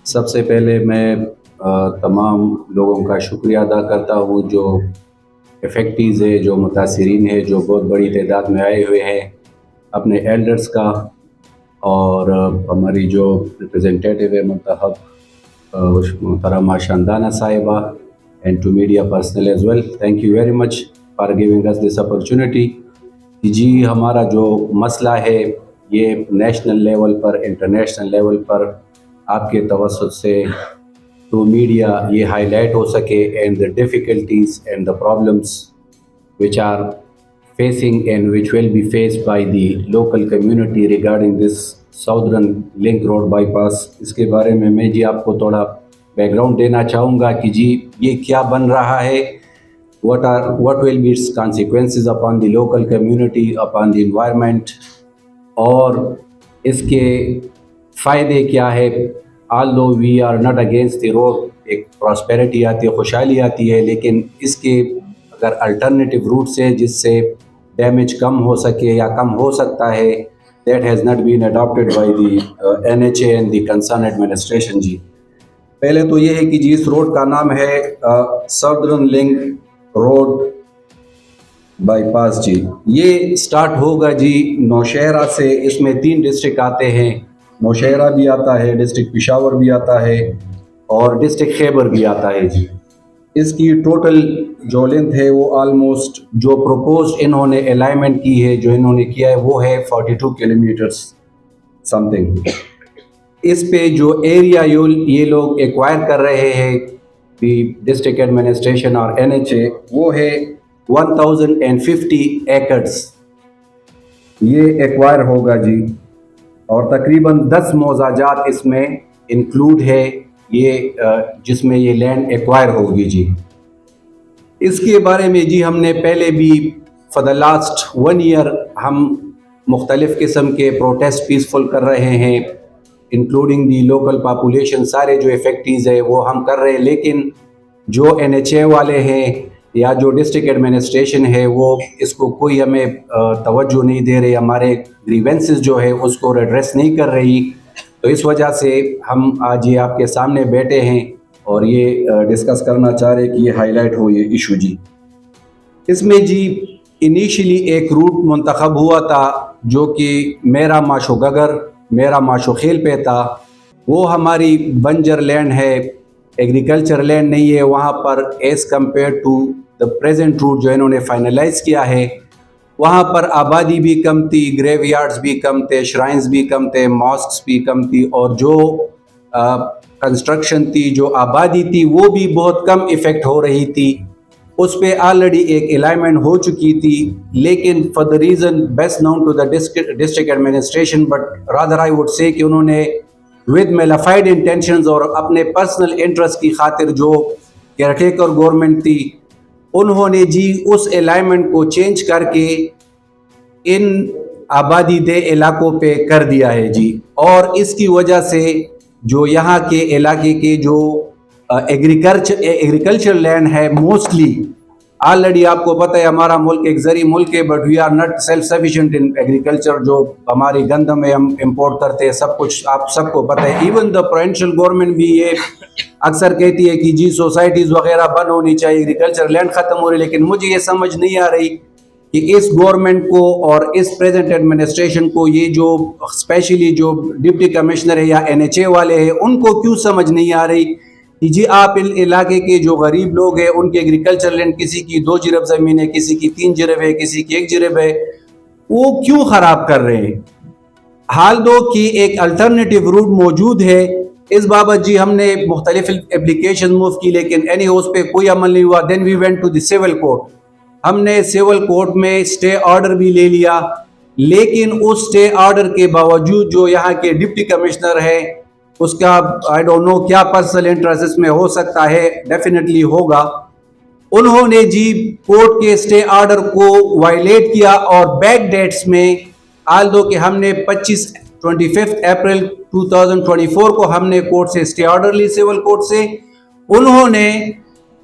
सबसे पहले मैं तमाम लोगों का शुक्रिया अदा करता हूँ जो इफ़ेक्टीज़ है, जो मुतासिरीन है, जो बहुत बड़ी तादाद में आए हुए हैं, अपने एल्डर्स का और हमारी जो रिप्रेजेंटेटिव है मुंतखब मोहतरमा शानदाना साहिबा and to media personal as well, thank you very much for giving us this opportunity. जी, हमारा जो मसला है ये नेशनल लेवल पर, इंटरनेशनल लेवल पर आपके तवस्सुत से थ्रू मीडिया ये हाईलाइट हो सके and the difficulties and the problems which are facing and which will be faced by the local community regarding this southern link road bypass। इसके बारे में मैं जी आपको थोड़ा बैकग्राउंड देना चाहूँगा कि जी ये क्या बन रहा है, what will be its consequences upon the local community, upon the environment, और इसके फ़ायदे क्या है। although we are not against the road, एक प्रॉस्पेरिटी आती है, खुशहाली आती है, लेकिन इसके अगर अल्टरनेटिव रूट से जिससे डैमेज कम हो सके या कम हो सकता है, that has not been adopted by the NHA and the concern administration. जी, पहले तो ये है कि जी इस रोड का नाम है सदर्न लिंक रोड बाईपास। जी, ये स्टार्ट होगा जी नौशहरा से। इसमें 3 डिस्ट्रिक्ट आते हैं, नौशहरा भी आता है, डिस्ट्रिक्ट पेशावर भी आता है और डिस्ट्रिक्ट खैबर भी आता है। जी, इसकी टोटल जो लेंथ है वो ऑलमोस्ट, जो प्रपोज्ड इन्होंने अलाइनमेंट की है, जो इन्होंने किया है वो है 42 किलोमीटर्स समथिंग। इस पे जो एरिया ये लोग एक्वायर कर रहे हैं डिस्ट्रिक्ट एडमिनिस्ट्रेशन और NHA, वो है 1050 एकड़्स ये एक्वायर होगा जी, और तकरीबन 10 मौजाजात इसमें इंक्लूड है ये जिसमें ये लैंड एक्वायर होगी। जी, इसके बारे में जी हमने पहले भी फॉर द लास्ट 1 ईयर हम मुख्तलिफ़ किस्म के प्रोटेस्ट पीसफुल कर रहे हैं, इंक्लूडिंग दी लोकल पॉपुलेशन। सारे जो इफ़ेक्टीज़ है वो हम कर रहे हैं, लेकिन जो NHA वाले हैं या जो डिस्ट्रिक्ट एडमिनिस्ट्रेशन है वो इसको कोई हमें तवज्जो नहीं दे रही, हमारे ग्रीवेंसेस जो है उसको एड्रेस नहीं कर रही। तो इस वजह से हम आज ये आपके सामने बैठे हैं और ये डिस्कस करना चाह रहे हैं कि ये हाईलाइट हो ये इशू। जी, इसमें जी इनिशियली एक रूट मुंतखब हुआ था जो कि मेरा माशो गगर, मेरा माशो खेल पे था। वो हमारी बंजर लैंड है, एग्रीकल्चर लैंड नहीं है वहाँ पर, as compare to the present route जो इन्होंने फाइनलाइज़ किया है। वहाँ पर आबादी भी कम थी, ग्रेवयार्ड्स भी कम थे, श्राइन्स भी कम थे, मॉस्क्स भी कम थी, और जो कंस्ट्रक्शन थी, जो आबादी थी, वो भी बहुत कम इफ़ेक्ट हो रही थी। उस पर ऑलरेडी एक अलाइनमेंट हो चुकी थी, लेकिन for the reason best known to the district administration, but rather I would say कि उन्होंने विद मेलाफाइड इंटेंशंस और अपने पर्सनल इंटरेस्ट की खातिर जो केयरटेकर गवर्नमेंट थी, उन्होंने जी उस अलाइनमेंट को चेंज करके इन आबादी दे इलाकों पे कर दिया है। जी, और इसकी वजह से जो यहाँ के इलाके के जो एग्रीकल्चर लैंड है मोस्टली, ऑलरेडी आपको पता है हमारा मुल्क एक ज़री मुल्क है, but we are not self sufficient in agriculture. जो हमारी गंदम है हम इंपोर्ट करते हैं, सब कुछ आप सबको पता है। इवन द प्रोविंशियल गवर्नमेंट भी ये अक्सर कहती है कि जी सोसाइटीज़ वगैरह बंद होनी चाहिए, एग्रीकल्चर लैंड ख़त्म हो रही है, लेकिन मुझे ये समझ नहीं आ रही कि इस गवर्नमेंट को और इस प्रेजेंट एडमिनिस्ट्रेशन को ये जो स्पेशली जो डिप्टी कमिश्नर है या NHA वाले हैं उनको क्यों समझ नहीं आ रही कि जी आप इन इलाके के जो गरीब लोग हैं उनके एग्रीकल्चर लैंड, किसी की 2 जिरब ज़मीन है, किसी की 3 जिरब है, किसी की 1 जिरब है, वो क्यों ख़राब कर रहे हैं। हाल दो कि एक अल्टरनेटिव रूट मौजूद है। इस बाबत जी हमने मुख्तलिफ एप्लीकेशन मूव की, लेकिन एनी उस पर कोई अमल नहीं हुआ। Then we went to the civil court. हमने सिविल कोर्ट में स्टे ऑर्डर भी ले लिया, लेकिन उस स्टे ऑर्डर के बावजूद जो यहाँ के डिप्टी कमिश्नर है उसका आई डोंट नो क्या पर्सनल इंटरेस्ट इसमें हो सकता है, डेफिनेटली होगा। उन्होंने जी कोर्ट के स्टे ऑर्डर को वायलेट किया और बैक डेट्स में, आल दो कि हमने 25 अप्रैल 2024 को हमने कोर्ट से स्टे ऑर्डर ली सिविल कोर्ट से, उन्होंने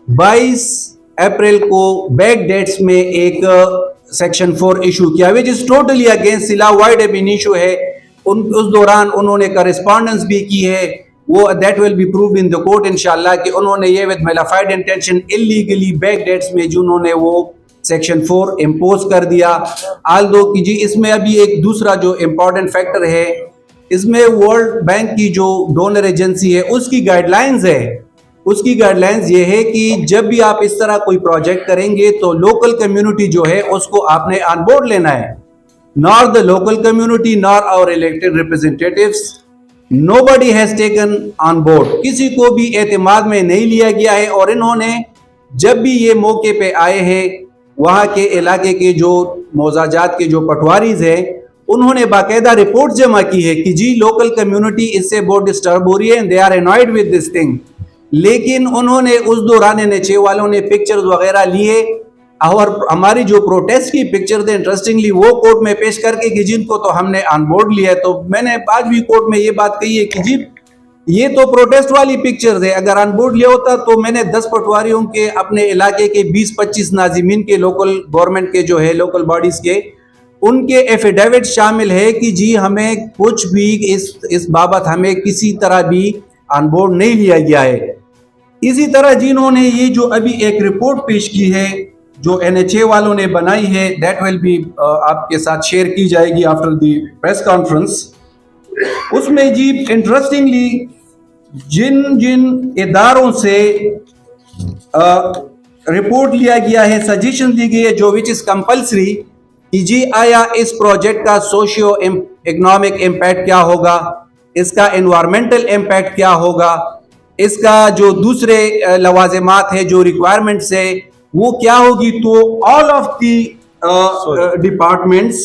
22 अप्रैल को बैक डेट्स में एक सेक्शन 4 इशू किया, which is totally against law, wide एब इन इशू है। उस दौरान उन्होंने करस्पॉन्डेंस भी की है, वो that will be proved in the court इंशाल्लाह कि उन्होंने ये with malafide intention illegally back dates में जिन्होंने वो सेक्शन 4 इम्पोज कर दिया। आल्दो कि जी इसमें अभी एक दूसरा जो इम्पोर्टेंट फैक्टर है, इसमें वर्ल्ड बैंक की जो डोनर एजेंसी है उसकी गाइडलाइंस है, उसकी गाइडलाइंस ये है कि जब भी आप इस तरह कोई प्रोजेक्ट करेंगे तो लोकल कम्युनिटी जो है उसको आपने ऑन बोर्ड लेना है। Nor the local community nor our elected representatives, nobody has taken on board, किसी को भी एतमाद में नहीं लिया गया है। और इन्होंने जब भी ये मौके पे आए हैं, वहाँ के इलाके के जो मोजाजात के जो पटवारीज हैं उन्होंने बाकायदा रिपोर्ट जमा की है कि जी लोकल कम्युनिटी इससे बहुत डिस्टर्ब हो रही है, they are annoyed with this thing. लेकिन उन्होंने उस दौरान NHA वालों ने पिक्चर्स वगैरह लिए और हमारी जो प्रोटेस्ट की पिक्चर थे इंटरेस्टिंगली वो कोर्ट में पेश करके कि जिनको तो हमने ऑन बोर्ड लिया है। तो मैंने आज भी कोर्ट में ये बात कही है कि जी ये तो प्रोटेस्ट वाली पिक्चर्स है, अगर ऑन बोर्ड लिया होता तो मैंने 10 पटवारियों के अपने इलाके के 20-25 नाजिमीन के लोकल गवर्नमेंट के जो है लोकल बॉडीज के उनके एफिडेविट शामिल है कि जी हमें कुछ भी इस बाबत हमें किसी तरह भी ऑन बोर्ड नहीं लिया गया है। इसी तरह जिन्होंने ये जो अभी एक रिपोर्ट पेश की है जो NHA वालों ने बनाई है, दैट विल बी आपके साथ शेयर की जाएगी आफ्टर द प्रेस कॉन्फ्रेंस। उसमें जी इंटरेस्टिंगली जिन जिन इदारों से रिपोर्ट लिया गया है, सजेशन दी गई है जो विच इज कंपल्सरी कि जी आया इस प्रोजेक्ट का सोशियो इकोनॉमिक इम्पैक्ट क्या होगा, इसका एनवायरमेंटल इम्पैक्ट क्या होगा, इसका जो दूसरे लवाजिमात है जो रिक्वायरमेंट्स है वो क्या होगी। तो all of the departments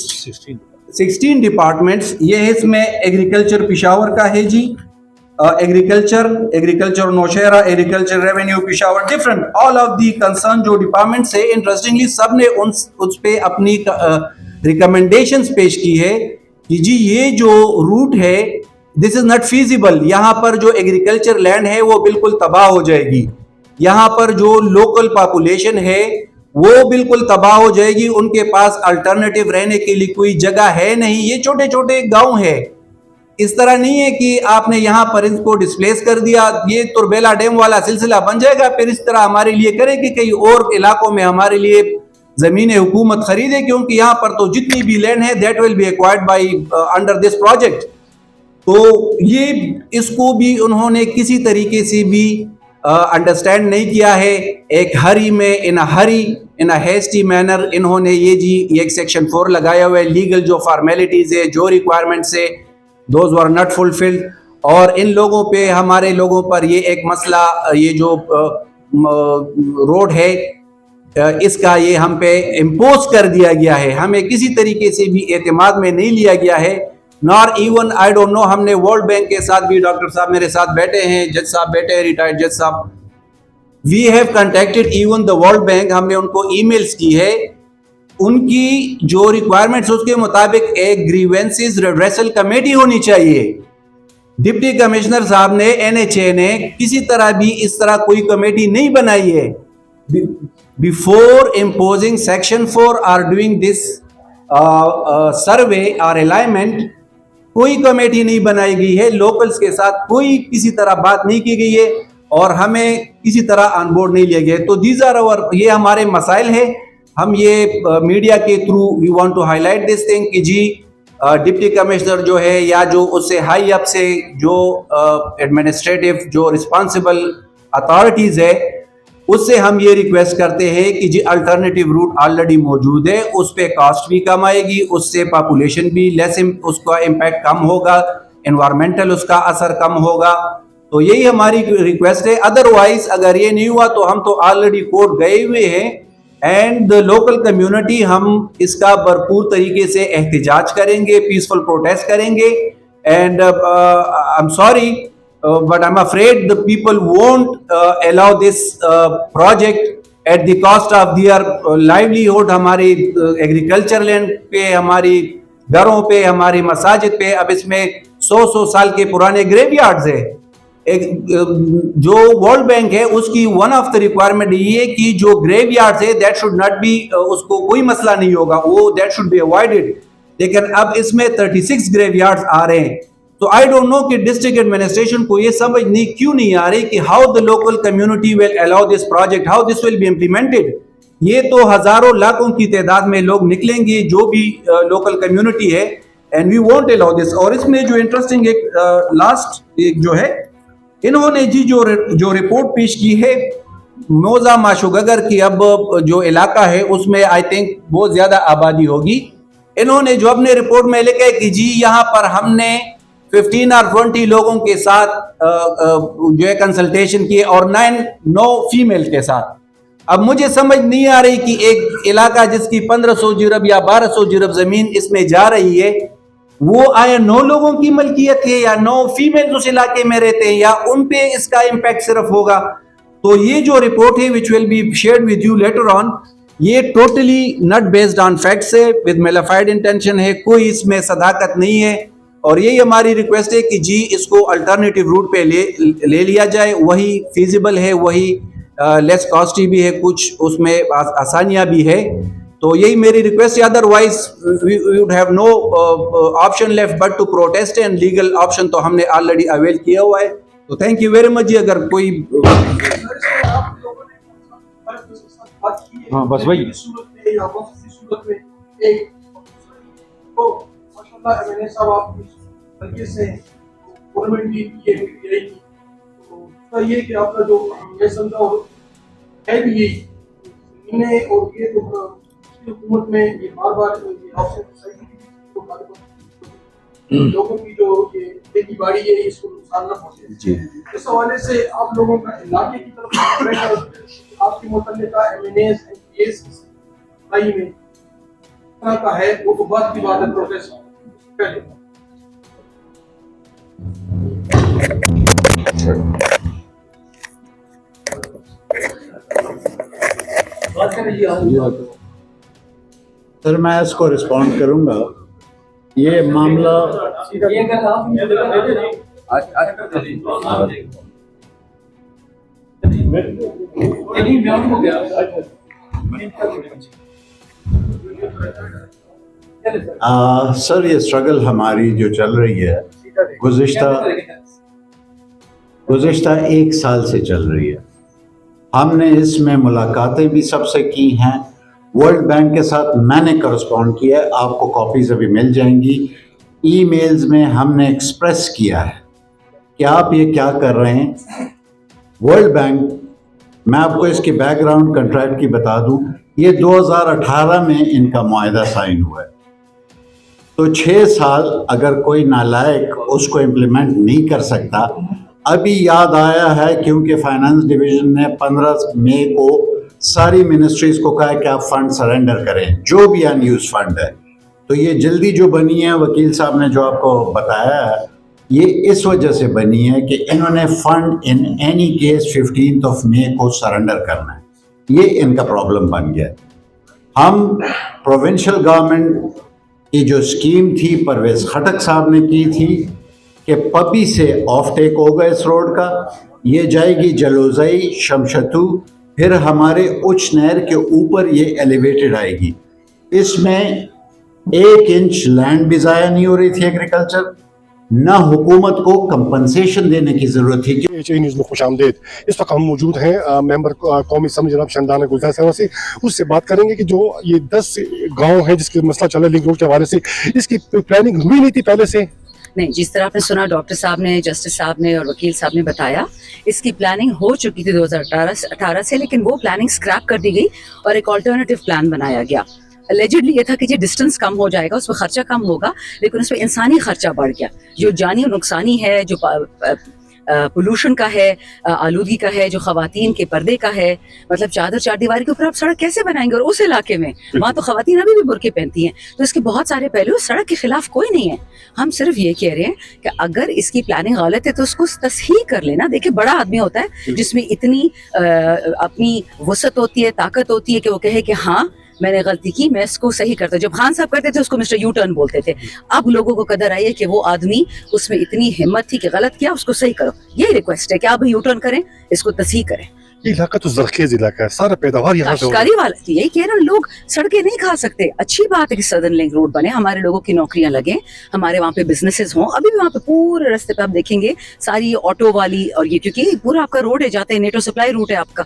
16 departments ये है, इसमें एग्रीकल्चर पिशावर का है जी, agriculture Nowshera, agriculture revenue Peshawar, different all of the concern जो डिपार्टमेंट्स है इंटरेस्टिंगली सब ने उस पे अपनी रिकमेंडेशंस पेश की है कि जी ये जो रूट है दिस इज नॉट फीजिबल, यहाँ पर जो एग्रीकल्चर लैंड है वो बिल्कुल तबाह हो जाएगी, यहाँ पर जो लोकल पॉपुलेशन है वो बिल्कुल तबाह हो जाएगी, उनके पास अल्टरनेटिव रहने के लिए कोई जगह है नहीं, ये छोटे छोटे गांव है। इस तरह नहीं है कि आपने यहाँ पर इनको डिस्प्लेस कर दिया, ये तुरबेला डैम वाला सिलसिला बन जाएगा फिर इस तरह हमारे लिए करे कि कई और इलाकों में हमारे लिए जमीन हुकूमत खरीदे, क्योंकि यहाँ पर तो जितनी भी लैंड है that will B acquired by under this project. तो ये इसको भी उन्होंने किसी तरीके से भी अंडरस्टैंड नहीं किया है। एक हरी में इन अ हेस्टी मैनर इन्होंने ये जी एक सेक्शन 4 लगाया हुआ है, लीगल जो फॉर्मेलिटीज है जो रिक्वायरमेंट्स है दोज वर नॉट फुलफिल्ड, और इन लोगों पे हमारे लोगों पर ये एक मसला ये जो रोड है इसका ये हम पे इम्पोज कर दिया गया है, हमें किसी तरीके से भी एतमाद में नहीं लिया गया है। Nor even I don't know, हमने वर्ल्ड बैंक के साथ भी, डॉक्टर साहब मेरे साथ बैठे हैं, जज साहब बैठे हैं, रिटायर्ड जज साहब, we have contacted even the World Bank, हमने उनको ईमेल्स की है, उनकी जो रिक्वायरमेंट्स उसके मुताबिक एक ग्रीवेंसेस रिड्रेसल कमेटी होनी चाहिए। डिप्टी कमिश्नर साहब ने NHA ने किसी तरह भी इस तरह कोई कमेटी नहीं बनाई है। Before imposing section 4 or doing this survey और अलाइनमेंट, कोई कमेटी नहीं बनाई गई है, लोकल्स के साथ कोई किसी तरह बात नहीं की गई है और हमें किसी तरह ऑन बोर्ड नहीं लिया गया। तो दीज आर आवर, ये हमारे मसाइल है, हम ये मीडिया के through we want to highlight this thing कि जी डिप्टी कमिश्नर जो है या जो उससे हाई अप से जो एडमिनिस्ट्रेटिव जो रिस्पॉन्सिबल अथॉरिटीज है उससे हम ये रिक्वेस्ट करते हैं कि जी अल्टरनेटिव रूट ऑलरेडी मौजूद है, उस पर कॉस्ट भी कम आएगी, उससे पॉपुलेशन भी लेस, उसका इम्पैक्ट कम होगा, एनवायरमेंटल उसका असर कम होगा। तो यही हमारी रिक्वेस्ट है। अदरवाइज अगर ये नहीं हुआ तो हम तो ऑलरेडी कोर्ट गए हुए हैं एंड द लोकल कम्युनिटी हम इसका भरपूर तरीके से एहतजाज करेंगे, पीसफुल प्रोटेस्ट करेंगे and I am sorry but I'm afraid the people won't allow this project at the cost of their livelihood। हमारी एग्रीकल्चर लैंड पे, हमारी घरों पे, हमारी मसाजिद पे अब इसमें 100 साल के पुराने ग्रेवयार्ड्स है। एक जो वर्ल्ड बैंक है उसकी वन ऑफ द रिक्वायरमेंट ये है कि जो ग्रेवयार्ड्स है दैट शुड नॉट बी, उसको कोई मसला नहीं होगा, वो दैट शुड बी अवॉइडेड। लेकिन अब इसमें 36 ग्रेवयार्ड्स आ रहे हैं, तो आई डोंट नो कि डिस्ट्रिक्ट एडमिनिस्ट्रेशन को ये समझ नहीं क्यों नहीं आ रही कि how the local community will allow this project, how this will be implemented. ये तो हजारों लाखों की तादाद में लोग निकलेंगे जो भी लोकल कम्युनिटी है, and we won't allow this. और इसमें जो इंटरेस्टिंग एक लास्ट एक जो है, इन्होंने जी जो रिपोर्ट पेश की है मौजा माशुगगर की, अब जो इलाका है उसमें आई थिंक बहुत ज्यादा आबादी होगी। इन्होंने जो अपने रिपोर्ट में लिखा है कि जी यहाँ पर हमने 15 और 20 लोगों के साथ जो है कंसल्टेशन किए और 9 फीमेल के साथ। अब मुझे समझ नहीं आ रही कि एक इलाका जिसकी 1500 जुरब या 1200 जुरब जमीन इसमें जा रही है, वो आया 9 लोगों की मलकियत है या 9 फीमेल उस इलाके में रहते हैं, या उन पे इसका इम्पैक्ट सिर्फ होगा। तो ये जो रिपोर्ट है which will be shared with you later on, ये totally not based on facts है, विद मेलाफाइड इंटेंशन है, कोई इसमें सदाकत नहीं है। और यही हमारी रिक्वेस्ट है कि जी इसको अल्टरनेटिव रूट पे ले लिया जाए, वही फिजिबल है, वही लेस कॉस्टली भी है, कुछ उसमें आसानियां भी है। तो यही मेरी रिक्वेस्ट है, otherwise we would have no option left but to protest, and legal option तो हमने ऑलरेडी अवेल किया हुआ है। तो थैंक यू वेरी मच जी। अगर कोई हाँ बस वही ये कि आपका जो मैं समझा और है भी यही और ये तो हुकूमत में ये बार लोगों की जो ये खेती बाड़ी है इसको नुकसान न पहुंचे, इस हवाले से आप लोगों का इलाके की तरफ आपकी मुतल्लिका एमएनएस एमपीएस में का है, वो तो बात की बात है प्रोफेसर। पहले सर मैं इसको रिस्पॉन्ड करूंगा। ये मामला सर ये स्ट्रगल हमारी जो चल रही है गुज़िश्ता 1 साल से चल रही है। हमने इसमें मुलाकातें भी सबसे की हैं, वर्ल्ड बैंक के साथ मैंने करस्पॉन्ड किया है, आपको कॉपीज अभी मिल जाएंगी। ईमेल्स में हमने एक्सप्रेस किया है कि आप ये क्या कर रहे हैं। वर्ल्ड बैंक, मैं आपको इसकी बैकग्राउंड कंट्रैक्ट की बता दूं, ये 2018 में इनका मुआहदा साइन हुआ है। तो 6 साल अगर कोई नालायक उसको इम्प्लीमेंट नहीं कर सकता। अभी याद आया है क्योंकि फाइनेंस डिवीज़न ने 15 मई को सारी मिनिस्ट्रीज को कहा है कि आप फंड सरेंडर करें, जो भी अनयूज फंड है। तो ये जल्दी जो बनी है, वकील साहब ने जो आपको बताया है, ये इस वजह से बनी है कि इन्होंने फंड इन एनी केस 15 मई को सरेंडर करना है। ये इनका प्रॉब्लम बन गया। हम प्रोविंशियल गवर्नमेंट की जो स्कीम थी परवेज़ खटक साहब ने की थी कि पपी से ऑफ टेक होगा इस रोड का, ये जाएगी जलोज़ई शमशतू, फिर हमारे उच्च नहर के ऊपर ये एलिवेटेड आएगी। इसमें 1 इंच लैंड भी ज़ाया नहीं हो रही थी एग्रीकल्चर, ना हुकूमत को कंपनसेशन देने की ज़रूरत थी। न्यूज़ में खुशामदीद। इस वक्त हम मौजूद हैं मेंबर कौमी असम्बली जनाब शंदाना गुलजार साहब से, उससे बात करेंगे कि जो ये 10 गांव है जिसके मसला चला लिंक रोड के हवाले से, इसकी प्लानिंग हुई नहीं थी पहले से? नहीं, जिस तरह आपने सुना डॉक्टर साहब ने, जस्टिस साहब ने और वकील साहब ने बताया, इसकी प्लानिंग हो चुकी थी 2018 से, लेकिन वो प्लानिंग स्क्रैप कर दी गई और एक ऑल्टरनेटिव प्लान बनाया गया। एलिजिडली ये था कि ये डिस्टेंस कम हो जाएगा, उसमें खर्चा कम होगा, लेकिन उसमें इंसानी खर्चा बढ़ गया। जो जानी नुकसानी है, जो पोल्यूशन का है, आलूगी का है, जो खवातीन के पर्दे का है, मतलब चादर चार दीवारी के ऊपर आप सड़क कैसे बनाएंगे? और उस इलाके में वहाँ तो खवातीन अभी भी बुर्के पहनती हैं। तो इसके बहुत सारे पहलू, सड़क के खिलाफ कोई नहीं है। हम सिर्फ ये कह रहे हैं कि अगर इसकी प्लानिंग गलत है तो उसको तस्हीह कर लेना। देखिए, बड़ा आदमी होता है जिसमें इतनी अपनी वसत होती है, ताकत होती है कि वो कहे कि हाँ मैंने गलती की, मैं इसको सही करता हूं। जब खान साहब करते थे उसको मिस्टर यू टर्न बोलते थे। अब लोगों को कदर आई है कि वो आदमी, उसमें इतनी हिम्मत थी कि गलत किया, उसको सही करो। यही रिक्वेस्ट है कि आप यू टर्न करें, इसको तस्हीह करें। ये इलाका तो जरखेज इलाका है, सारा पैदावार यहाँ से हो रहा है। काश्तकारी वाला यही कह रहे हैं, लोग सड़कें नहीं खा सकते। अच्छी बात है कि सदर्न लिंक रोड बने, हमारे लोगों की नौकरियां लगे, हमारे वहाँ पे बिजनेसेस हों। अभी भी वहाँ पे पूरे रास्ते पे आप देखेंगे सारी ऑटो वाली, और ये क्योंकि पूरा आपका रोड है, जाते हैं नेटो सप्लाई रूट है आपका,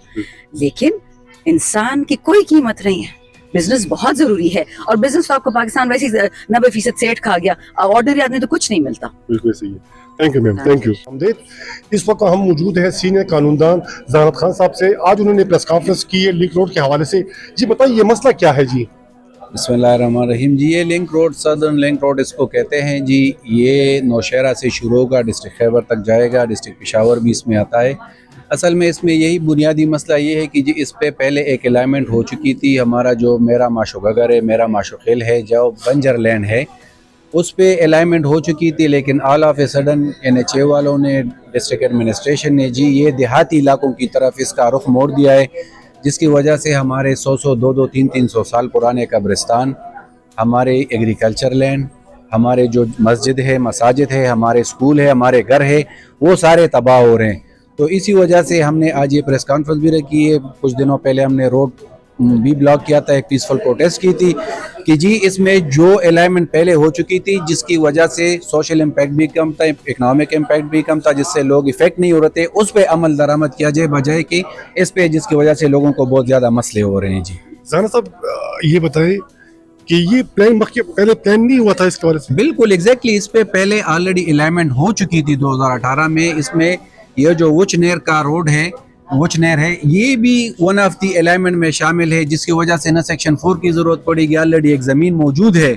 लेकिन इंसान की कोई कीमत नहीं है। बिजनेस बहुत जरूरी है, और बिजनेस तो आपको पाकिस्तान वैसे 90% सेठ खा गया, ऑर्डिनरी आदमी तो कुछ नहीं मिलता। बिल्कुल सही है। Thank you ma'am, thank you. हमदेद इस वक्त हम मौजूद हैं सीनियर कानूनदान जहानत खान साहब से। आज उन्होंने प्रेस कॉन्फ्रेंस की है लिंक रोड के हवाले से। जी बताइए ये मसला क्या है जी? बिस्मिल्लाहिर्रहमानिर्रहीम जी, ये link road, southern link road इसको कहते हैं जी। ये नौशहरा से शुरू होगा, डिस्ट्रिक्ट खैबर तक जाएगा, डिस्ट्रिक्ट पेशावर भी इसमें आता है। असल में इसमें यही बुनियादी मसला ये है कि जी इस पे पहले एक अलाइनमेंट हो चुकी थी। हमारा जो मेरा माशोगगर है, मेरा माशोखिल है, जो बंजर लैंड है, उस पे अलाइनमेंट हो चुकी थी, लेकिन all of a sudden NHA वालों ने, डिस्ट्रिक्ट एडमिनिस्ट्रेशन ने जी ये देहाती इलाकों की तरफ इसका रुख मोड़ दिया है, जिसकी वजह से हमारे 100 200 300 साल पुराने कब्रिस्तान, हमारे एग्रीकल्चर लैंड, हमारे जो मस्जिद है, मसाजिद है, हमारे स्कूल है, हमारे घर है, वो सारे तबाह हो रहे हैं। तो इसी वजह से हमने आज ये प्रेस कॉन्फ्रेंस भी रखी है। कुछ दिनों पहले हमने रोड भी ब्लॉक किया था, एक पीसफुल प्रोटेस्ट की थी कि जी इसमें जो अलाइनमेंट पहले हो चुकी थी, जिसकी वजह से सोशल इम्पैक्ट भी कम था, इकनॉमिक इम्पैक्ट भी कम था, जिससे लोग इफेक्ट नहीं हो रहे थे, उस पर अमल दरामद किया जाए, बजाय कि इस पे जिसकी वजह से लोगों को बहुत ज़्यादा मसले हो रहे हैं। जी जहानत साहब ये बताएं कि ये प्लान पहले प्लान नहीं हुआ था इसके बारे में? बिल्कुल एग्जैक्टली, इस पे पहले ऑलरेडी अलाइनमेंट हो चुकी थी 2018 में। इसमें यह जो वुचनेर का रोड है, वुचनेर है, ये भी वन ऑफ दी अलाइनमेंट में शामिल है, जिसकी वजह से न सेक्शन 4 की ज़रूरत पड़ेगी। ऑलरेडी एक ज़मीन मौजूद है,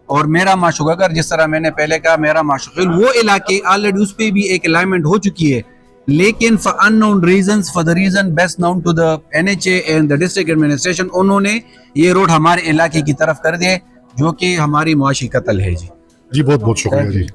और मेरा माशुगगर, जिस तरह मैंने पहले कहा, मेरा माशुकिल, वो इलाके ऑलरेडी उस पर भी एक अलाइनमेंट हो चुकी है, लेकिन for unknown reasons, for the reason best known to the NHA and the district administration, उन्होंने ये रोड हमारे इलाके की तरफ कर दिए, जो कि हमारी मुआशी कत्ल है। जी बहुत बहुत शुक्रिया जी।